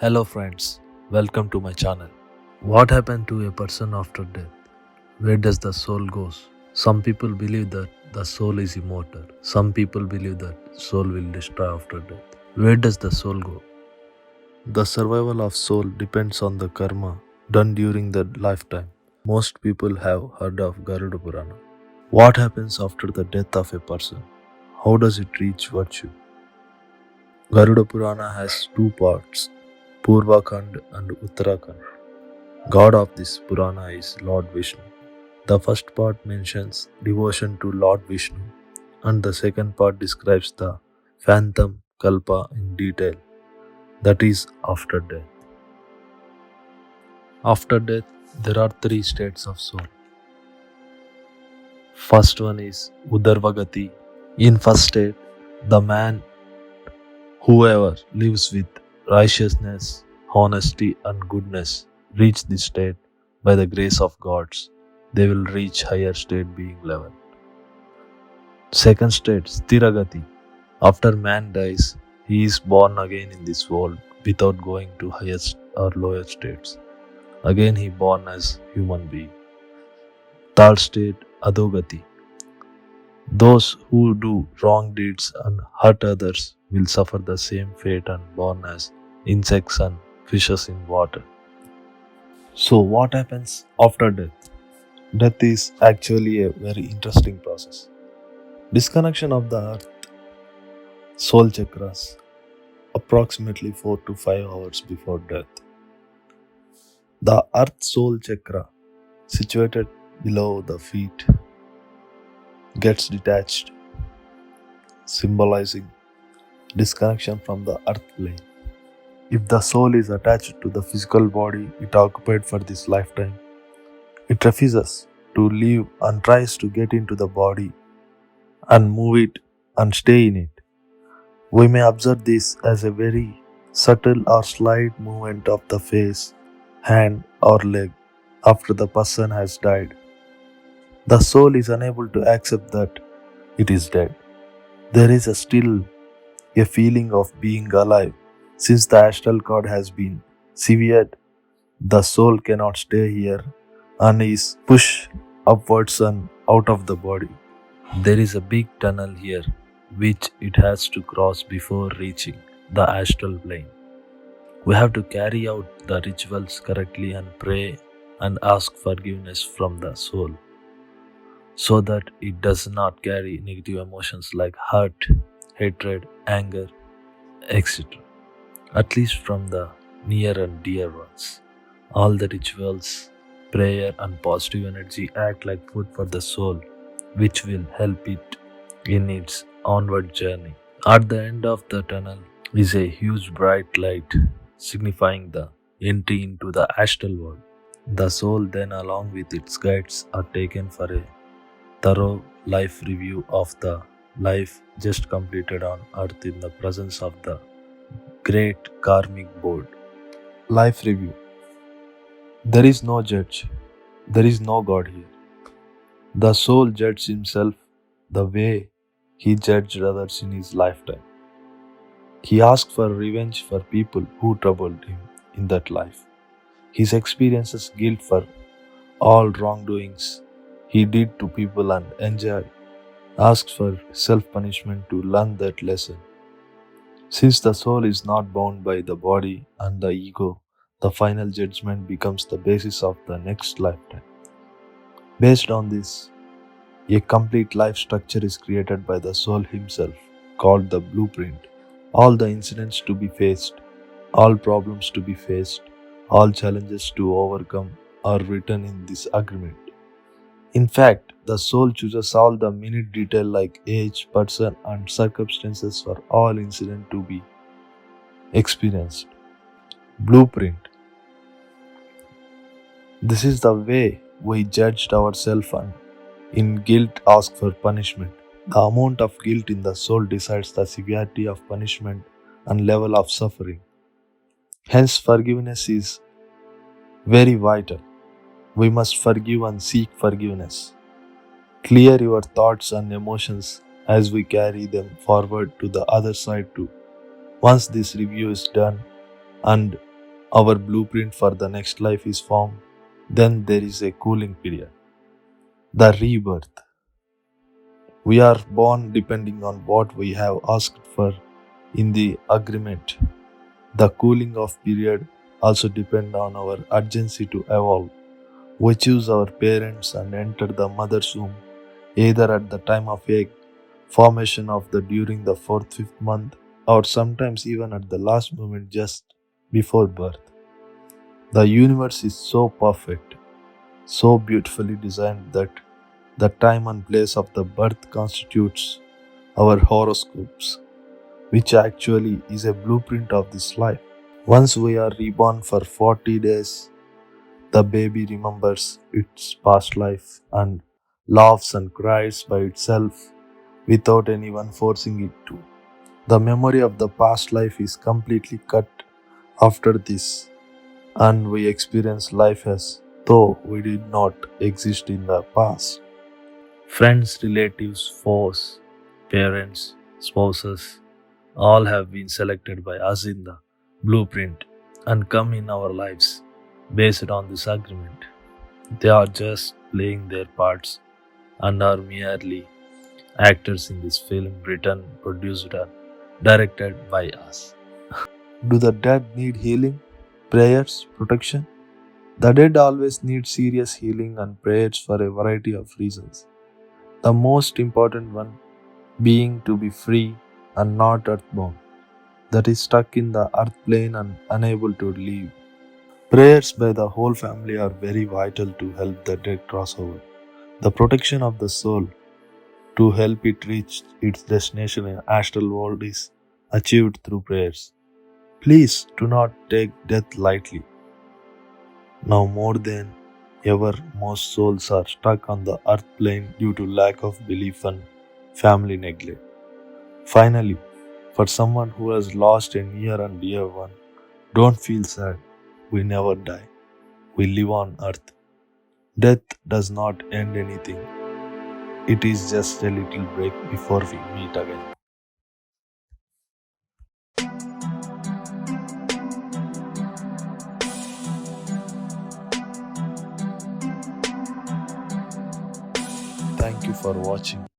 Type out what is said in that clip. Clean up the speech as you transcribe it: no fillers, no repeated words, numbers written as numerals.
Hello friends, welcome to my channel. What happened to a person after death? Where does the soul goes? Some people believe that the soul is immortal. Some people believe that soul will destroy after death. Where does the soul go? The survival of soul depends on the karma done during the lifetime. Most people have heard of Garuda Purana. What happens after the death of a person? How does it reach virtue? Garuda Purana has two parts, Purvakand and Uttarakand. God of this Purana is Lord Vishnu. The first part mentions devotion to Lord Vishnu, and the second part describes the phantom kalpa in detail, that is, after death. After death, there are three states of soul. First one is Udarvagati. In first state, the man, whoever lives with righteousness, honesty, and goodness, reach this state by the grace of gods. They will reach higher state being level. Second state, Sthiragati. After man dies, he is born again in this world without going to highest or lower states. Again he born as human being. Third state, Adogati. Those who do wrong deeds and hurt others will suffer the same fate and born as insects and fishes in water. So what happens after death? Death is actually a very interesting process. Disconnection of the earth soul chakras approximately 4 to 5 hours before death. The earth soul chakra, situated below the feet, gets detached, symbolizing disconnection from the earth plane. If the soul is attached to the physical body it occupied for this lifetime, it refuses to leave and tries to get into the body and move it and stay in it. We may observe this as a very subtle or slight movement of the face, hand, or leg after the person has died. The soul is unable to accept that it is dead. There is still a feeling of being alive. Since the astral cord has been severed, the soul cannot stay here and is pushed upwards and out of the body. There is a big tunnel here which it has to cross before reaching the astral plane. We have to carry out the rituals correctly and pray and ask forgiveness from the soul so that it does not carry negative emotions like hurt, hatred, anger, etc. At least from the near and dear ones. All the rituals, prayer, and positive energy act like food for the soul, which will help it in its onward journey. At the end of the tunnel is a huge bright light signifying the entry into the astral world. The soul then along with its guides are taken for a thorough life review of the life just completed on earth in the presence of the great karmic board. Life review. There is no judge. There is no God here. The soul judges himself the way he judged others in his lifetime. He asked for revenge for people who troubled him in that life. He experiences guilt for all wrongdoings he did to people and enjoyed, asks for self-punishment to learn that lesson. Since the soul is not bound by the body and the ego, the final judgment becomes the basis of the next lifetime. Based on this, a complete life structure is created by the soul himself, called the blueprint. All the incidents to be faced, all problems to be faced, all challenges to overcome are written in this agreement. In fact, the soul chooses all the minute detail like age, person, and circumstances for all incident to be experienced. Blueprint. This is the way we judged ourselves and in guilt ask for punishment. The amount of guilt in the soul decides the severity of punishment and level of suffering. Hence, forgiveness is very vital. We must forgive and seek forgiveness. Clear your thoughts and emotions as we carry them forward to the other side too. Once this review is done and our blueprint for the next life is formed, then there is a cooling period, the rebirth. We are born depending on what we have asked for in the agreement. The cooling off period also depends on our urgency to evolve. We choose our parents and enter the mother's womb either at the time of egg formation of the during the fourth, fifth month, or sometimes even at the last moment just before birth. The universe is so perfect, so beautifully designed that the time and place of the birth constitutes our horoscopes, which actually is a blueprint of this life. Once we are reborn for 40 days, the baby remembers its past life and laughs and cries by itself without anyone forcing it to. The memory of the past life is completely cut after this, and we experience life as though we did not exist in the past. Friends, relatives, foes, parents, spouses, all have been selected by us in the blueprint and come in our lives based on this agreement. They are just playing their parts and are merely actors in this film written, produced, and directed by us. Do the dead need healing, prayers, protection? The dead always need serious healing and prayers for a variety of reasons. The most important one being to be free and not earthbound, that is stuck in the earth plane and unable to leave. Prayers by the whole family are very vital to help the dead cross over. The protection of the soul to help it reach its destination in astral world is achieved through prayers. Please do not take death lightly. Now more than ever, most souls are stuck on the earth plane due to lack of belief and family neglect. Finally, for someone who has lost a near and dear one, don't feel sad. We never die. We live on earth. Death does not end anything. It is just a little break before we meet again. Thank you for watching.